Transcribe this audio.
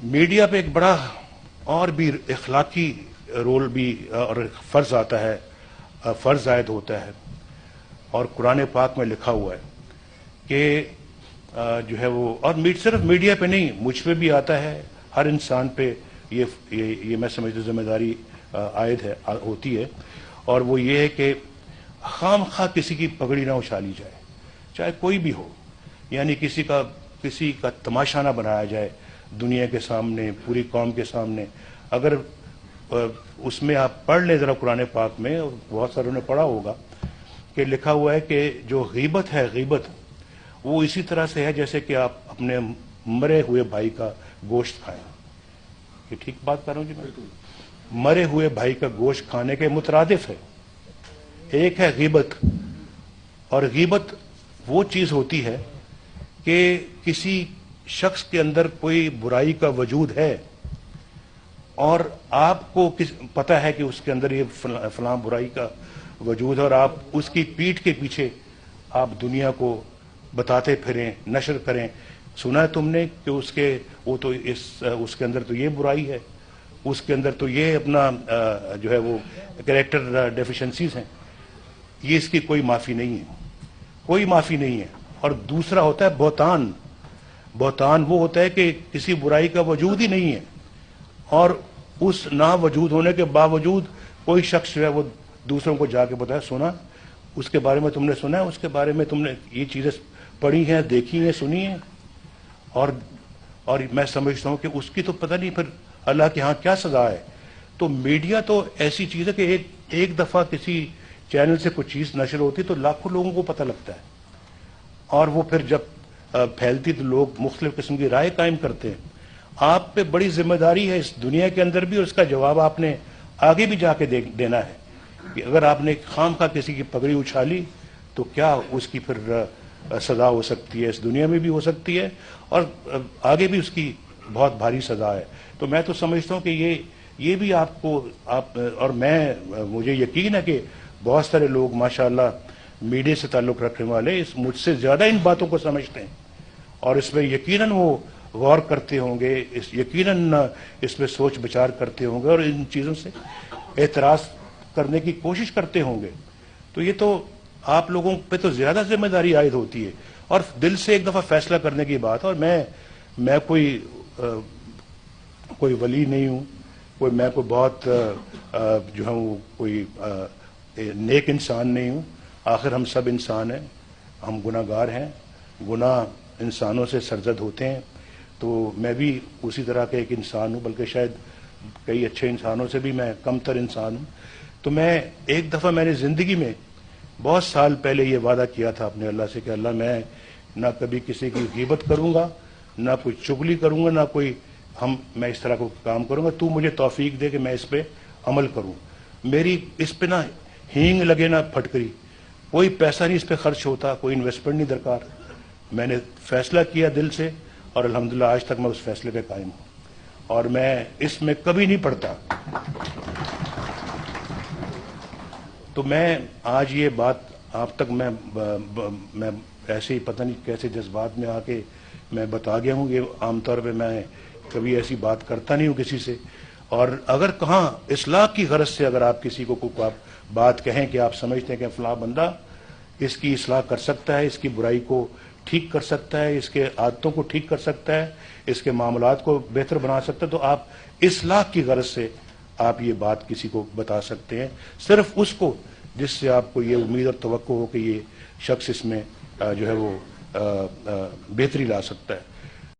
Media पे एक बड़ा और भी इखलाकी रोल भी और फ़र्ज़ आता है, फ़र्ज़ आयद होता है। और कुरान पाक में लिखा हुआ है कि जो है वो, और सिर्फ मीडिया पे नहीं, मुझ पे भी आता है, हर इंसान पे ये मैं समझता जिम्मेदारी आयद है, होती है। और वो ये है कि खामखा किसी की पगड़ी ना उछाली जाए, चाहे कोई भी हो। यानी किसी का तमाशा ना बनाया जाए दुनिया के सामने, पूरी कौम के सामने। अगर उसमें आप पढ़ लें ज़रा कुरान पाक में, और बहुत सारों ने पढ़ा होगा कि लिखा हुआ है कि जो गीबत है, गीबत वो इसी तरह से है जैसे कि आप अपने मरे हुए भाई का गोश्त खाएं। ये ठीक बात कर रहा हूँ जी मैं? मरे हुए भाई का गोश्त खाने के मुतरादिफ है। एक है गीबत, और गीबत वो चीज़ होती है कि किसी शख्स के अंदर कोई बुराई का वजूद है और आपको पता है कि उसके अंदर ये फलां बुराई का वजूद है, और आप उसकी पीठ के पीछे आप दुनिया को बताते फिरें, नशर करें। सुना है तुमने कि उसके अंदर तो ये बुराई है, उसके अंदर तो ये अपना जो है वो कैरेक्टर डेफिशिएंसीज हैं। ये इसकी कोई माफ़ी नहीं है, कोई माफ़ी नहीं है। और दूसरा होता है बहतान। बहतान वो होता है कि किसी बुराई का वजूद ही नहीं है, और उस ना वजूद होने के बावजूद कोई शख्स जो है वो दूसरों को जाके बताया, सुना उसके बारे में, तुमने सुना है उसके बारे में, तुमने ये चीज़ें पढ़ी हैं, देखी हैं, सुनी हैं। और मैं समझता हूँ कि उसकी तो पता नहीं फिर अल्लाह के यहाँ क्या सजा है। तो मीडिया तो ऐसी चीज़ है कि एक दफ़ा किसी चैनल से कुछ चीज़ नशर होती तो लाखों लोगों को पता लगता है, और वो फिर जब फैलती तो लोग मुख्तलिफ किस्म की राय कायम करते हैं। आप पे बड़ी जिम्मेदारी है इस दुनिया के अंदर भी, और उसका जवाब आपने आगे भी जाके देना है कि अगर आपने खामखा किसी की पगड़ी उछाली तो क्या उसकी फिर सज़ा हो सकती है, इस दुनिया में भी हो सकती है और आगे भी उसकी बहुत भारी सज़ा है। तो मैं तो समझता हूँ कि ये भी और मुझे यकीन है कि बहुत सारे लोग माशाअल्लाह मीडिया से ताल्लुक़ रखने वाले मुझसे ज़्यादा इन बातों को समझते हैं, और इसमें यकीनन वो गौर करते होंगे, यकीनन इस पर सोच विचार करते होंगे, और इन चीज़ों से एतराज़ करने की कोशिश करते होंगे। तो ये तो आप लोगों पे तो ज़्यादा जिम्मेदारी आयद होती है, और दिल से एक दफ़ा फैसला करने की बात। और मैं कोई वली नहीं हूँ, मैं कोई बहुत जो हूँ कोई नेक इंसान नहीं हूँ। आखिर हम सब इंसान हैं, हम गुनाहगार हैं, गुनाह इंसानों से सरजद होते हैं। तो मैं भी उसी तरह का एक इंसान हूँ, बल्कि शायद कई अच्छे इंसानों से भी मैं कमतर इंसान हूँ। तो एक दफ़ा मैंने ज़िंदगी में बहुत साल पहले ये वादा किया था अपने अल्लाह से कि अल्लाह मैं ना कभी किसी की गीबत करूँगा, ना कोई चुगली करूँगा, ना कोई मैं इस तरह को काम करूँगा। तू मुझे तौफीक दे कि मैं इस पे अमल करूँ। मेरी इस पे ना हींग लगे ना फटकरी, कोई पैसा नहीं इस पे खर्च होता, कोई इन्वेस्टमेंट नहीं दरकार। मैंने फैसला किया दिल से, और अल्हम्दुलिल्लाह आज तक मैं उस फैसले पे कायम हूँ, और मैं इसमें कभी नहीं पड़ता। तो मैं आज ये बात आप तक मैं ऐसे ही पता नहीं कैसे जज्बात में आके मैं बता गया हूँ। ये आमतौर पे मैं कभी ऐसी बात करता नहीं हूँ किसी से। और अगर कहाँ इस्लाह की गरज से अगर आप किसी को आप बात कहें कि आप समझते हैं कि फलां बंदा इसकी इस्लाह कर सकता है, इसकी बुराई को ठीक कर सकता है, इसके आदतों को ठीक कर सकता है, इसके मामलात को बेहतर बना सकता है, तो आप इस्लाह की गरज से आप ये बात किसी को बता सकते हैं, सिर्फ उसको जिससे आपको ये उम्मीद और तवक्को हो कि ये शख्स इसमें जो है वो बेहतरी ला सकता है।